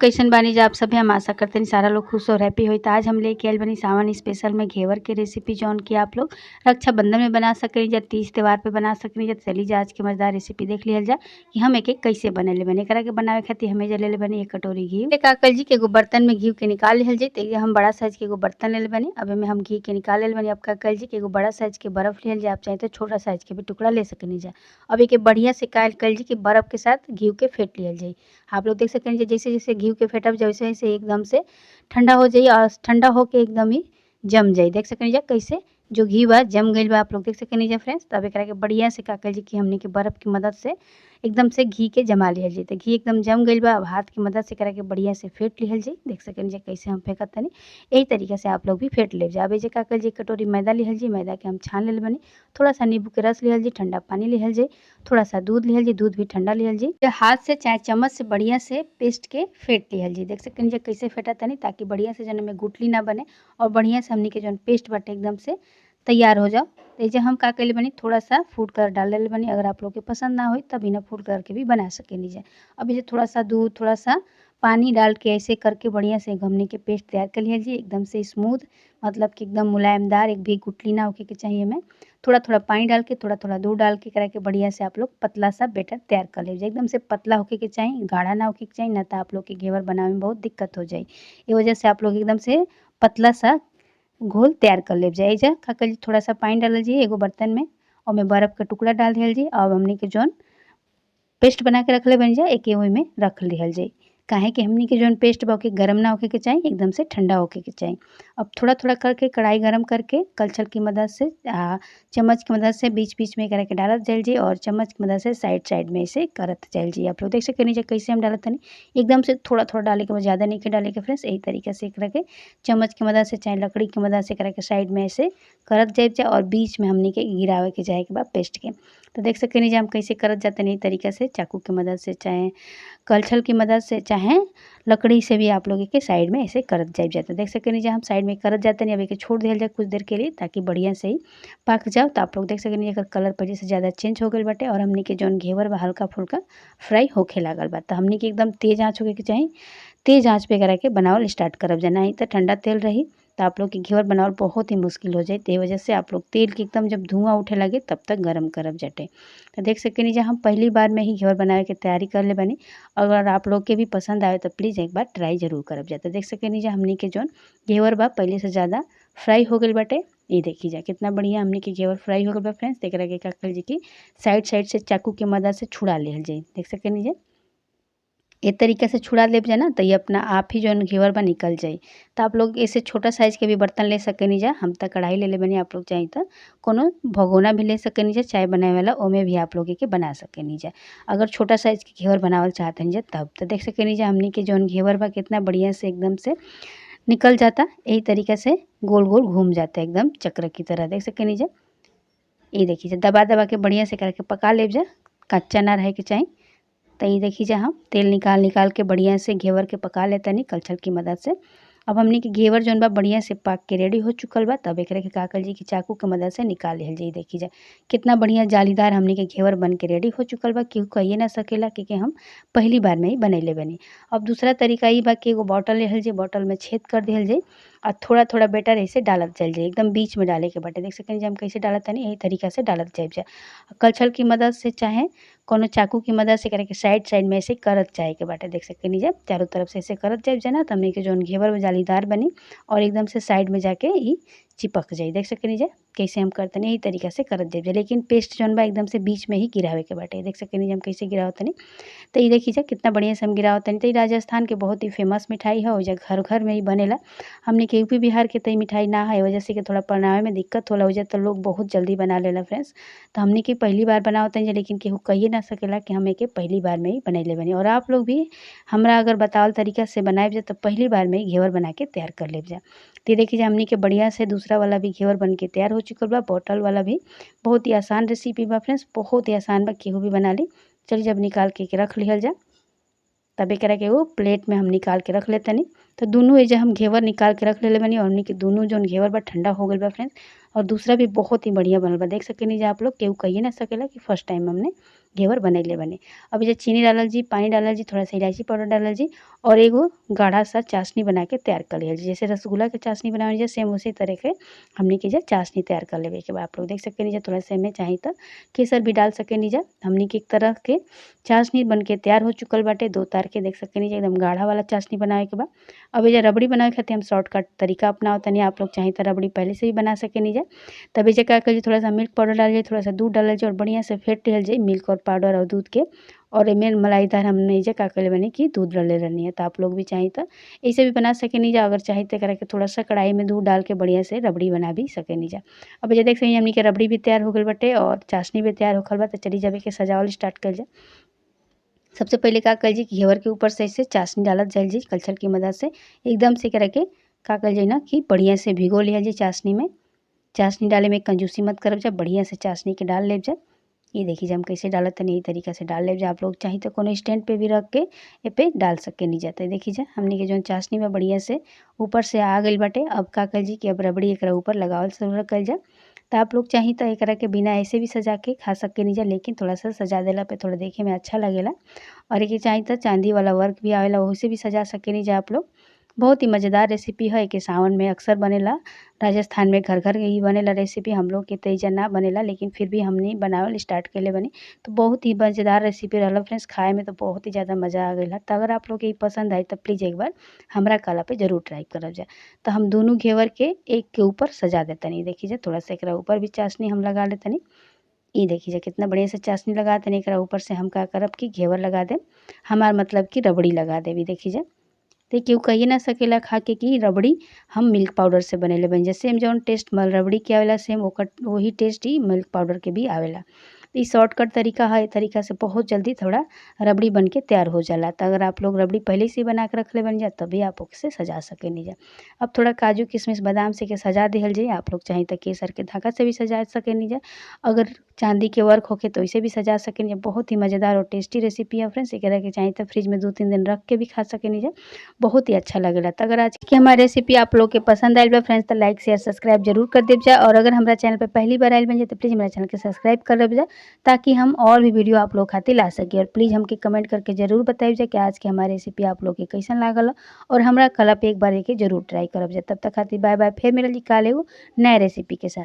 कैसन बानी जा आप सभी। हम आशा करते हैं सारा लोग खुश और हैप्पी होई। तो आज हम लेके आयल बनी सावन स्पेशल में घेवर के रेसिपी, जौन कि आप लोग रक्षाबंधन में बना सकनी जा, तीज त्यौहार पे बना सकनी जा। चली जा आज के मजेदार रेसिपी देख लिया जा कि हम एक एक कैसे बनेले बने। एकरा के बनावे खातिर हमें जे ले बनी 1 कटोरी घी। काकल जी के एगो बर्तन में घी के निकाल लिहल जाए। तो हम बड़ा साइज के एगो बर्तन ले बनी। अब में हम घी के निकाल ले बनी। अब काकल जी के एगो बड़ा साइज के बर्फ लिहल जाए। आप चाहे तो छोटा साइज के भी टुकड़ा ले सकनी जा। अब एक बढ़िया से काकल जी के बर्फ के साथ घी के फेंट लिहल जाए। आप लोग देख सकते हैं जैसे जैसे घी के फेंटब वैसे वैसे एकदम से ठंडा हो जाए और ठंडा होके एकदम ही जम जाए। देख सकते हैं कैसे जो घी बा जम गई बा। आप लोग देख सकते हैं फ्रेंड्स। तब एक के बढ़िया से काकल जी की हमने के बर्फ की मदद से एकदम से घी के जमा लिहल जाए। घी एकदम जम गई बा। अब हाथ की मदद से करा के बढ़िया से फेंट लिहल जाए। देख सकते हैं कैसे हम फेंकत तनी, यही तरीके से आप लोग भी फेंट ले जाए। जे काकल जी कटोरी मैदा लिहल जाए। मैदा के हम छान ले बनी। थोड़ा सा नींबू के रस लिहल जाए, ठंडा पानी लिहल जाए, थोड़ा सा दूध लिहल जाए, दूध भी ठंडा लिहल जाए। हाथ से चाहे चम्मच से बढ़िया से पेस्ट के फेंट लिहल जाए। देख सकते हैं कैसे फेंटा तनी, ताकि बढ़िया से जन में गुठली ना बने और बढ़िया से हमनी के जौन पेस्ट बाटे एकदम से तैयार हो जाओ। तो हम का कैले बनी, थोड़ा सा फूड कलर डाल ले बनी। अगर आप लोग के पसंद ना हो तब बिना फूड कलर के भी बना सके नीचे। अब ये थोड़ा सा दूध थोड़ा सा पानी डाल के ऐसे करके बढ़िया से हमनी के पेस्ट तैयार कर लिया जी। एकदम से स्मूथ, मतलब कि एकदम मुलायमदार, एक भी गुठली ना होके के चाहिए। हमें थोड़ा थोड़ा पानी डाल के थोड़ा थोड़ा दूध डाल के करा के बढ़िया से आप लोग पतला सा बैटर तैयार कर लीजिए। एकदम से पतला होके के चाहिए, गाढ़ा ना होके के चाहिए, ना तो आप लोग के घेवर बनाने में बहुत दिक्कत हो जाए। ये वजह से आप लोग एकदम से पतला सा घोल तैयार कर ले जाए। जा काकल जी थोड़ा सा पानी डाल लीजिए एगो बर्तन में और में बर्फ का टुकड़ा डाल दिया जाए। अब हमने के जौन पेस्ट बना के रख ले बन जाए, एक वही में रख लिहल जाए। काहे कि हमनी के जौन पेस्ट बा गरम ना होके के चाहिए, एकदम से ठंडा होके के चाहिए। अब थोड़ा थोड़ा करके कढ़ाई गरम करके कलछल की मदद से चम्मच की मदद से बीच बीच में करके डालत जाइल जी, और चम्मच की मदद से साइड साइड में इसे करत जाइल जी। आप लोग देख सकते नीचे कैसे हम डालत नहीं, एकदम से थोड़ा थोड़ा डाले के, ज़्यादा नहीं के डाले के फ्रेंड्स। यही तरीके से करके चम्मच की मदद से चाहे लकड़ी की मदद से करके साइड में ऐसे करत जाए और बीच में हमनी के गिरावे के जाए के बाद पेस्ट के। तो देख सकते नीचे हम कैसे करत जाते नहीं तरीके से, चाकू की मदद से चाहे कलछल की मदद से चाहे लकड़ी से भी आप लोगों के साइड में ऐसे करत जाते। देख सकते नीचे हम साइड में करत जाते नहीं। अब एक छोड़ दिया जाए कुछ देर के लिए, ताकि बढ़िया से ही पक जाओ। तो आप लोग देख सकते नीचे कलर पहले से ज़्यादा चेंज हो गई बाटे और हमनी के जौन घेवर बा हल्का फुल्का फ्राई होखे लागल बा। तो हमनी के एकदम तेज आँच होके के चाहिए, तेज आँच पे करा के बनावल स्टार्ट करब जाना। नहीं तो ठंडा तेल रही तो आप लोग के घेवर बनावल बहुत ही मुश्किल हो जाए। ते वजह से आप लोग तेल के एकदम जब धुआं उठे लगे तब तक गरम करब जटे। तो देख सकते नीचे हम पहली बार में ही घेवर बनावे की तैयारी कर ले बनी। अगर आप लोग के भी पसंद आए तो प्लीज़ एक बार ट्राई जरूर करब जाते। देख सकते नीचे हमनी के जौन घेवर बा पहले से ज़्यादा फ्राई हो गई बाटे। ये देखी जा कितना बढ़िया हमनी के घेवर फ्राई हो गल बा फ्रेंड्स। देख रहे काकल जी की साइड साइड से चाकू की मदद से छुड़ा लिहल जाए। देख सकते नीचे एक तरीके से छुड़ा लेब जाए ना, तो ये अपना आप ही जो घेवर बा निकल जाए। तो आप लोग ऐसे छोटा साइज के भी बर्तन ले सकेनी जा। हम तो कढ़ाई ले बनी, आप लोग चाहे तो कोनो भगोना भी ले सकेनी जा, चाय बनाए वाला ओमे भी आप लोग के बना सकेनी जा। अगर छोटा साइज के घेवर बनावल चाहते हैं तब तो देख सकेनी जा हमनी के जौन घेवर बा कितना बढ़िया से एकदम से निकल जाता। यही तरीके से गोल गोल घूम जाता एकदम चक्र की तरह। देख सकेनी जा ये देखिए दबा दबा के बढ़िया से करके पका लेब जा, कच्चा ना रहे के चाहिए। तो ये देखिए जा हम तेल निकाल निकाल के बढ़िया से घेवर के पका लेते नहीं कलछल की मदद से। अब हमने के घेवर जौन बा बढ़िया से पक के रेडी हो चुकल बा। तब एक के काकल जी की चाकू की मदद से निकाल लिहल जाए। देखी जाए कितना बढ़िया जालीदार हमने के घेवर बन के रेडी हो चुकल बा। केहू कहिए ना सकेला क्योंकि हम पहली बार में ही बनैले बनी। अब दूसरा तरीका ये बा कि एगो बॉटल लिहल जाए, बॉटल में छेद कर दिहल जाए और थोड़ा थोड़ा बेटर ऐसे डालत चल जाए। एकदम बीच में डाले के बाटे। देख सकते हैं हम कैसे डालत नहीं, यही तरीका से डालत जाए। कलछल की मदद से चाहे कोनो चाकू की मदद से करके साइड साइड में ऐसे करत जाए के बाटे। देख सकते नीचे चारों तरफ से ऐसे करत जाए ना, तो हमने के जौन घेवर में जालीदार बनी और एकदम से साइड में जाके ही चिपक जाए। देख सकते नीचे कैसे हम करते नहीं, यही तरीका से करत जाए। लेकिन पेस्ट जौन बा एकदम से बीच में ही गिरावे के बाटे। देख सकते नीचे हम कैसे गिरावत नहीं। तो ये देखिए जा कितना बढ़िया से हम गिरावत नहीं। तो ये राजस्थान के बहुत ही फेमस मिठाई है, वजह घर घर में ही बनेला। हमने के यूपी बिहार के तो मिठाई ना है, वजह से कि थोड़ा बनावे में दिक्कत होला, वजह तो लोग बहुत जल्दी बना लेला फ्रेंड्स। तो हमने की पहली बार बनावत हैं, लेकिन केहू कहिए ना सकेला कि हम एके पहली बार में ही बनैले बनी। और आप लोग भी हमरा अगर बतावल तरीका से बनाए जा तो पहली बार में ही घेवर बना के तैयार कर लेब जा। तो देखिए हमने के बढ़िया से दूसरा वाला भी घेवर बन के तैयार हो चुकल बा। बॉटल वाला भी बहुत ही आसान रेसिपी बा फ्रेंड्स, बहुत ही आसान बा, केहू भी बना ली। चलिए जब निकाल के रख लिहल जा, तब एक के वो प्लेट में हम निकाल के रख लेते नहीं। तो दोनों ये जो हम घेवर निकाल के रख ले बनी और हमने के दोनों जो घेवर बा ठंडा हो गई बा फ्रेंड्स। और दूसरा भी बहुत ही बढ़िया बनल बा। देख सकेनी जा आप लोग, केहू कहिए ना सकेला कि फर्स्ट टाइम हमने घेवर बनैले बानी। अब एइजा चीनी डालल जी, पानी डालल जी, थोड़ा सा इलायची पाउडर डालल जी और एगो गाढ़ा सा चाशनी बना के तैयार कर लिहल जी। जैसे रसगुल्ला के चाशनी बनावल जा सेम उसी तरह के हमनी के एइजा चाशनी तैयार कर लेवे के बा। आप लोग देख सकेनी जा, थोड़ा सा एमे चाही त केसर भी डाल सकेनी जा। हमनी के एक तरह के चाशनी बन के तैयार हो चुकल बाटे। दो तार के देख सकेनी जा, एकदम गाढ़ा वाला चाशनी बनावे के बा। अब एइजा रबड़ी बनावे खातिर हम शॉर्टकट तरीका अपनावतानी। आप लोग चाही त रबड़ी पहले से भी बना सकेनी जा। तब एइजा का कइल जी, थोड़ा सा मिल्क पाउडर डाल जी, थोड़ा सा दूध डालल जी और बढ़िया से फेंट लिहल जी मिल्क और पाउडर और दूध के। और एमे मलाईदार हमने एइजा का कइले बानी कि दूध डालले रहनी है। त आप लोग भी चाही त ऐसे भी बना सकेनी जा। अगर चाही त एकरा के थोड़ा सा कढ़ाई में दूध डाल के बढ़िया से रबड़ी बना भी सकेनी जा। अब एइजा देख सकेनी हमनी के रबड़ी भी तैयार हो गइल बाटे और चाशनी भी तैयार होखल बा। त चली जा एके सजावल स्टार्ट कइल जा। सबसे पहले का कइल जी, घेवर के ऊपर से ऐसे चाशनी डालत जाइल जी कलछल की मदद से। एकदम से एकरा के का कइल जाई ना कि बढ़िया से भिगो लिहल जी चाशनी में। चाशनी डाले में कंजूसी मत करब जा, बढ़िया से चाशनी के डाल लेब जा। ये देखी जा हम कैसे डालत तनी, यही तरीका से डाल लेब जा। आप लोग चाही तो कोनो स्टैंड पे भी रख के ए पे डाल सकेनी जा। त देखी जा हमनी के जौन चाशनी में बढ़िया से ऊपर से आ गइल बाटे। अब का कइल जी कि अब रबड़ी एकरा ऊपर लगावल शुरू कइल जा। त आप लोग चाही त एकरा के बिना ऐसे भी सजा के खा सकेनी जा, लेकिन थोड़ा सा सजा देला पे थोड़ा देखे में अच्छा लगेला। और एके चाही त चांदी वाला वर्क भी आवेला, ओसे भी सजा सकेनी जा आप लोग। बहुत ही मज़ेदार रेसिपी है। एके सावन में अक्सर बनेला। राजस्थान में घर-घर ही बनेला रेसिपी। हम लोग के त एइजा ना बनेला, लेकिन फिर भी हमनी बनावल स्टार्ट कइले बानी। तो बहुत ही मज़ेदार रेसिपी रहल फ्रेंड्स। खाए में तो बहुत ही ज़्यादा मज़ा आ गइल ह। त अगर आप लोग के ई पसंद आई त प्लीज़ एक बार हमरा कहला पे ज़रूर ट्राई करब जा। त हम दोनों घेवर के एक के ऊपर सजा देतनी। देखी जा थोड़ा सा एकरा ऊपर भी चाशनी हम लगा लेतनी। ई देखी जा कितना बढ़िया से चाशनी लगा तनी। एकरा ऊपर से हम का करब कि घेवर लगा देब। हमार मतलब कि रबड़ी लगा देब। ई देखी जा। त केहू कहिए ना सकेला खा के कि रबड़ी हम मिल्क पाउडर से बनैले बानी जा। सेम जौन टेस्ट रबड़ी के आवेला सेम ओकर वही टेस्ट ही मिल्क पाउडर के भी आवेला। ई शॉर्टकट तरीका है। ए तरीका से बहुत जल्दी थोड़ा रबड़ी बन के तैयार हो जाला। त अगर आप लोग रबड़ी पहले से ही बना के रखले बानी जा तब भी आप ओके से सजा सकेनी जा। अब थोड़ा काजू किशमिश बादाम से के सजा दिहल जाई। आप लोग चाही त केसर के धागा से भी सजा सकेनी जा। अगर चांदी के वर्क होखे तो ओइसे भी सजा सकेनी जा। बहुत ही मज़ेदार और टेस्टी रेसिपी है फ्रेंड्स। एकरा के चाही त फ्रिज में 2-3 दिन रख के भी खा सकेनी जा। बहुत ही अच्छा लगेला। त अगर आज की हमारी रेसिपी आप लोग के पसंद आइल बा फ्रेंड्स त लाइक शेयर सब्सक्राइब जरूर कर देब जा। और अगर हमरा चैनल पे पहली बार आइल बानी जा त प्लीज़ हमरा चैनल के सब्सक्राइब कर लेब जा, ताकि हम और भी वीडियो आप लोग खातिर ला सकी। और प्लीज़ हमके कमेंट करके ज़रूर बताइब जा कि आज के हमारी रेसिपी आप लोग के कैसन लागल ह। और हमरा कहला पे एक बार एके ज़रूर ट्राई करब जा। तब तक खातिर बाय बाय। फिर मिलल जी काल एगो नया रेसिपी के साथ।